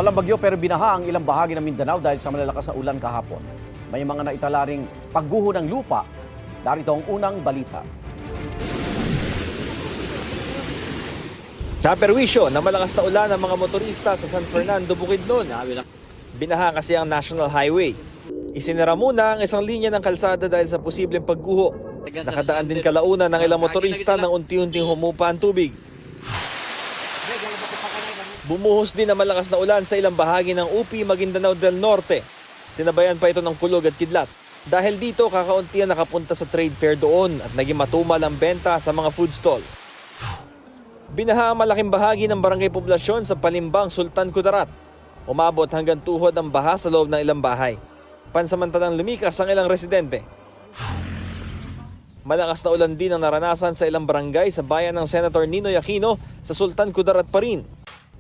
Walang bagyo pero binaha ang ilang bahagi ng Mindanao dahil sa malalakas na ulan kahapon. May mga naitalaring pagguho ng lupa. Darito ang unang balita. Naperwisyo na malakas na ulan ng mga motorista sa San Fernando, Bukidnon. Binaha kasi ang National Highway. Isinara muna ang isang linya ng kalsada dahil sa posibleng pagguho. Nakadaan din kalaunan ng ilang motorista nang unti-unting humupa ang tubig. Bumuhos din ang malakas na ulan sa ilang bahagi ng UP, Maguindanao del Norte. Sinabayan pa ito ng kulog at kidlat. Dahil dito, kakaunti ang nakapunta sa trade fair doon at naging matumal ang benta sa mga food stall. Binaha ang malaking bahagi ng barangay poblasyon sa Palimbang, Sultan Kudarat. Umabot hanggang tuhod ang baha sa loob ng ilang bahay. Pansamantalang lumikas ang ilang residente. Malakas na ulan din ang naranasan sa ilang barangay sa bayan ng Senator Ninoy Aquino sa Sultan Kudarat pa rin.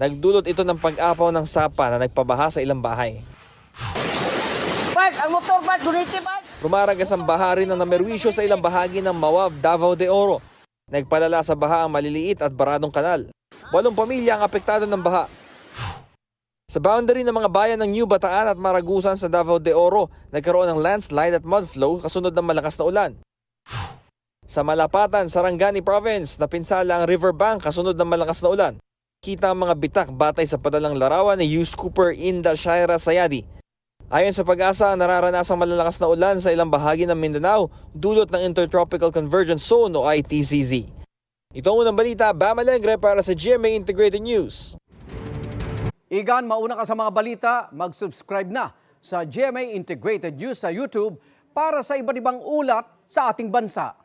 Nagdulot ito ng pag-apaw ng sapa na nagpabaha sa ilang bahay. Ang motor, Rumaragas ang baha rin ng namerwisyo sa ilang bahagi ng Mawab, Davao de Oro. Nagpalala sa baha ang maliliit at baradong kanal. 8 pamilya ang apektado ng baha. Sa boundary ng mga bayan ng New Bataan at Maragusan sa Davao de Oro, nagkaroon ng landslide at mudflow kasunod ng malakas na ulan. Sa Malapatan, Sarangani Province, napinsala ang riverbank kasunod ng malakas na ulan. Kita ang mga bitak batay sa padalang larawan ni Yus Cooper Inda Shaira Sayadi. Ayon sa Pag-asa, nararanasang malalakas na ulan sa ilang bahagi ng Mindanao dulot ng Intertropical Convergence Zone o ITCZ. Ito ang unang balita, Bam Alegre para sa GMA Integrated News. Igan, mauna ka sa mga balita, mag-subscribe na sa GMA Integrated News sa YouTube para sa iba't ibang ulat sa ating bansa.